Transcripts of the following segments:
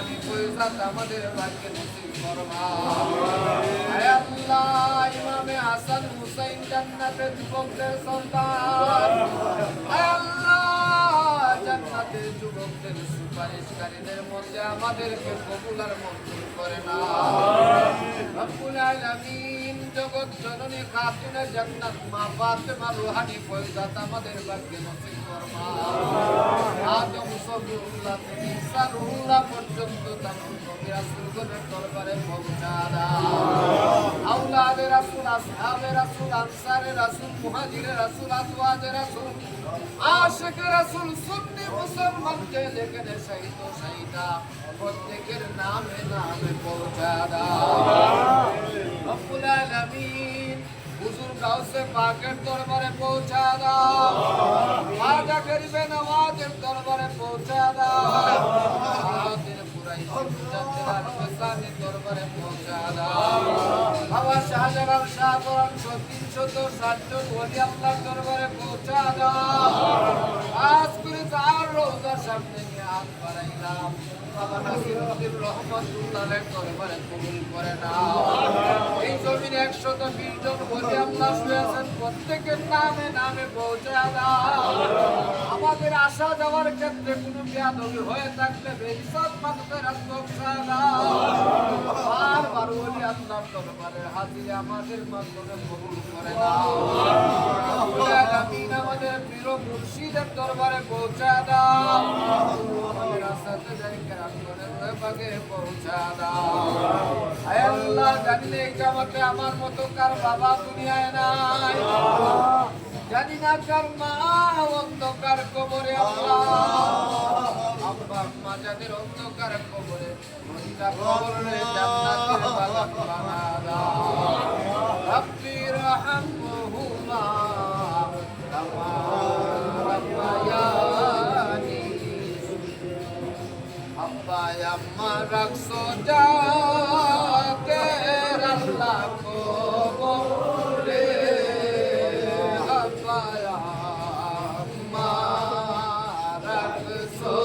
Rouhani ফয়সাত আমাদের ভাগ্যে নসিব ফরমা। আয় আল্লাহ, ইমামে হাসান হুসাইন জান্নাতের যুবকদের সন্তান, আয় আল্লাহ জান্নাতের যুবকদের সুপারিশকারীদের মধ্যে আমাদেরকে কবুল আর মঞ্জুর করে না। রব্বুল আলামিন, জগৎ জননী খাতুনে জান্নাত মা ফাতেমা রুহানি ফয়সাত আমাদের ভাগ্যে নসিব ফরমা। আদম সবিউল্লাহ থেকে ঈসা রুহুল্লাহ পর্যন্ত তামাম নবী রাসূলগণের দরবারে পৌঁছা দাও। আওলাদে রাসূল, আসহাবে রাসূল, আনসারে রাসূল, মুহাজিরে রাসূল, আজওয়াজে রাসূল, আশিকে রাসূল, সুন্নি মুসলমান যে যেখানে শহীদ ও শহীদা প্রত্যেকের নামে নামে পৌঁছা দাও। রব্বুল আলামিন, হুজুর গাউসে পাকের দরবারে পৌঁছা দাও। খাজা গরিবে নওয়াজের দরবারে পৌঁছা দাও। আদির কুরাইশ মুজাদ্দিদ ফেসানির দরবারে পৌঁছা দাও। বাবা শাহজালাল শাহ কোরআন 360 জন ওলি আল্লাহর দরবারে পৌঁছা দাও। আজ করে তার রওজার সামনে নিয়ে হাত বাড়াইলাম, বাবা নাসিরুদ্দিন রহমাতুল্লাহের দরবারে কবুল করে নাও। এই জমিনে 120 জন ওলি আল্লাহ শুয়ে আছেন, প্রত্যেকের নামে নামে পৌঁছা দাও। আমাদের আসা যাওয়ার ক্ষেত্রে কোনো বেয়াদবি হয়ে থাকলে বেহিসাব মাগফিরাত বখশা দাও। বারবার ওলি আল্লাহর দরবারে হাজিরে আমাদের মাধ্যমে কবুল করে দাও। রব্বুল আলামিন, আমাদের পীর ও মুর্শিদের দরবারে পৌঁছা দাও। আমাদের আসাতে জায়গা রাখনের ভাগে পৌঁছা দাও। আয় আল্লাহ, জানিলে এই জামাতে আমার মতো কার বাবা দুনিয়ায় নাই, জানি না কার মা অন্ধকার কবরে। আল্লাহ, আব্বা আম্মা যাদের অন্ধকার কবরে, প্রতিটা কবরে জান্নাতের বাগান বানা দাও। রব্বি রহমহুমা কামা রাব্বায়ানি, আব্বা আম্মা রাখছো যাতে আল্লাহ কবরে। আব্বা আম্মা রাখছো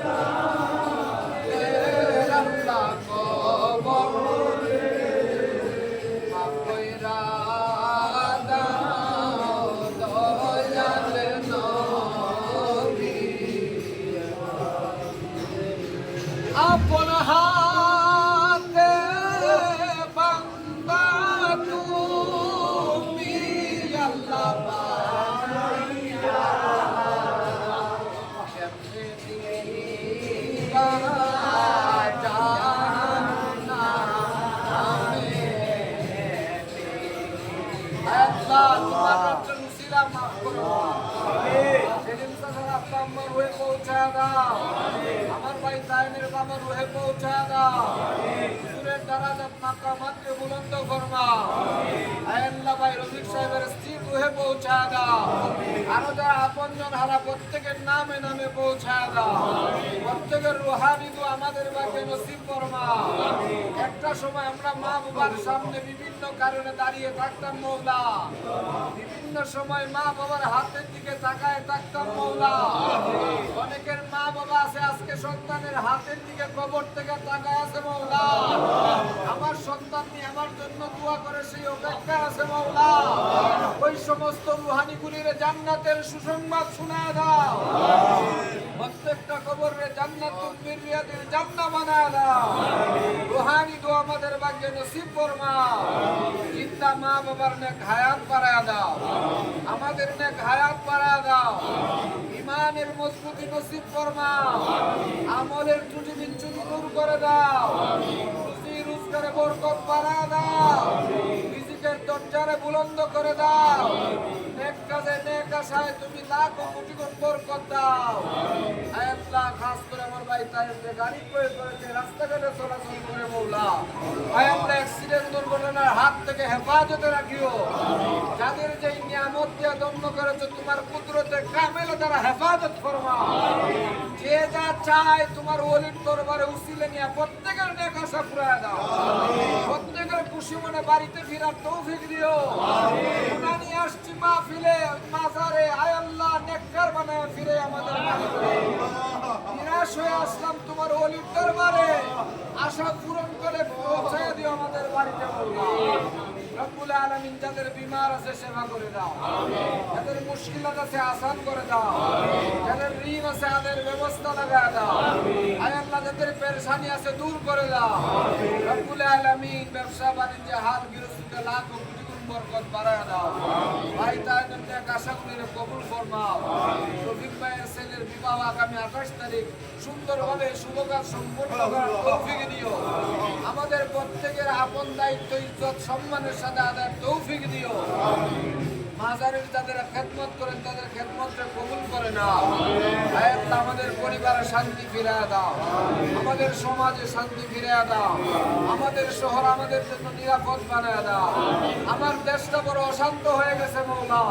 যাতে আল্লাহ কবরে। মাফ কইরা দাও দয়ালের নবী, আপন হাতে বান্দা তুমি আল্লাহ বানাইয়া কেমনে দিবা জান্নাতে। আল্লাহ, তোমার রহমতের উসিলা মাফ করো। সেলিম সাহেবের আব্বা আম্মার রুহে পৌঁছা দাও। আমার ভাই তাইনের বাবার রুহে পৌঁছা দাও। হুজুরের দারাজাত মাকামাতকে বুলন্দ ফরমাও। আয় আল্লাহ, ভাই রফিক সাহেবের স্ত্রীর রুহে পৌঁছা দাও। আরো যারা আপনজন হারা প্রত্যেকের নামে নামে পৌঁছা দাও। প্রত্যেকের রুহানি দোয়া আমাদের ভাগ্যে নসিব ফরমাও। একটা সময় আমরা মা বাবার সামনে বিভিন্ন কারণে দাঁড়িয়ে থাকতাম মওলা, বিভিন্ন সময় মা বাবার হাতের দিকে তাকায় থাকতাম মওলা। অনেকের মা বাবা আছে আজকে সন্তানের হাতের দিকে কবর থেকে তাকায় আছে মওলা। আমার সন্তান নিয়ে আমার জন্য দোয়া করে সেই অপেক্ষা আছে মওলা। ওই সমস্ত রুহানি গুলির জান্নাতের সুসংবাদ শোনায় দাও। প্রত্যেকটা কবরে জান্নাতুল বিরিয়াতির জান্নাত বানায় দাও। রুহানি দোয়া আমাদের ভাগ্যে নসিব ফরমাও। জিন্দা মা বাবার নেক হায়াত বাড়ায় দাও, আমাদের নেক হায়াত বাড়ায় দাও। ইমানের মজবুতি নসিব ফরমাও। আমলের ত্রুটি বিচ্যুতি দূর করে দাও। রুজি রোজগারে বরকত বাড়ায় দাও। রিজিকের দরজারে বুলন্দ করে দাও। নেক কাজে নেক আশায় তুমি লাখ ও কোটি গুণ বরকত দাও। আয় আল্লাহ, খাস করে আমার ভাই তাইর যে গাড়ি প্রয়োগ করেছে, রাস্তাঘাটে চলাচল করে মওলা, আয় আল্লাহ অ্যাক্সিডেন্ট দুর্ঘটনার হাত থেকে হেফাজতে রাখিও। যাদের যেই নিয়ামত দিয়ে দম্ভ করেছো তোমার কুদরতে কামেলে তারা হেফাজত ফরমাও। যে যা চায় তোমার ওলির দরবারে উসিলে নিয়ে প্রত্যেকের নেক আশা পুরায় দাও। প্রত্যেকের খুশি মনে বাড়িতে ফিরার তৌফিক দিও। গুনাহ নিয়ে আসছি মাহফিলে মাজারে, আয় আল্লাহ নেককার বানায় ফিরে আমাদের বাড়িতে। নিরাশ হয়ে আসলাম তোমার ওলির দরবারে, আশা পূরণ করে পৌঁছায় দিও আমাদের বাড়িতে মওলা। রব্বুল আলামিন যাদের বিমার আছে সেবা করে দাও, যাদের মুশকিলাত আছে আসান করে দাও, যাদের ঋণ আছে তাদের ব্যবস্থা লাগায় দাও, আয় আল্লাহ যাদের পেরেশানি আছে দূর করে দাও। রব্বুল আলামিন ব্যবসা বাণিজ্যে হাল গৃহস্থিতে লাখ ও কোটি গুণ বরকত বাড়ায় দাও। ভাই তার জন্য এক আশাগুলির কবুল ফরমাও। রফিক ভাইয়ের ছেলের বিবাহ আগামী 28 তারিখ সুন্দরভাবে শুভকাজ সম্পন্ন করার তৌফিক দিও। আমাদের প্রত্যেকের আপন দায়িত্ব ইজ্জত সম্মানের সাথে আদায়ের তৌফিক দিও। মাজারের যাদের খেদমত করেন তাদের খেদমতকে কবুল করে নাও। আয় আল্লাহ আমাদের পরিবারে শান্তি ফিরিয়ে দাও, আমাদের সমাজে শান্তি ফিরিয়ে দাও, আমাদের শহর আমাদের জন্য নিরাপদ বানিয়ে দাও। আমার দেশটা বড় অশান্ত হয়ে গেছে মওলা।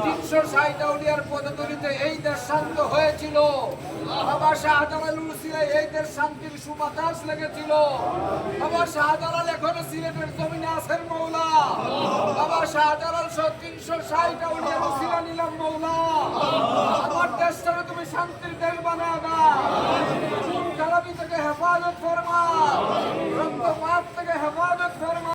360 আউলিয়ার পদতলিতে এই দেশ শান্ত হয়েছিল। বাবা শাহজালালুর সিরায় এই দেশ শান্তির সুবাতাস লেগেছিল। বাবা শাহজালাল এখনো সিলেটের জমিনে আছেন মওলা। বাবা শাহজালাল 360 আউলিয়ার উসিলা নিলাম মওলা। আমার দেশটাকে তুমি শান্তির দেশ বানায় দাও। খুন খারাপি থেকে হেফাজত ফরমাও, রক্তপাত থেকে হেফাজত ফরমাও।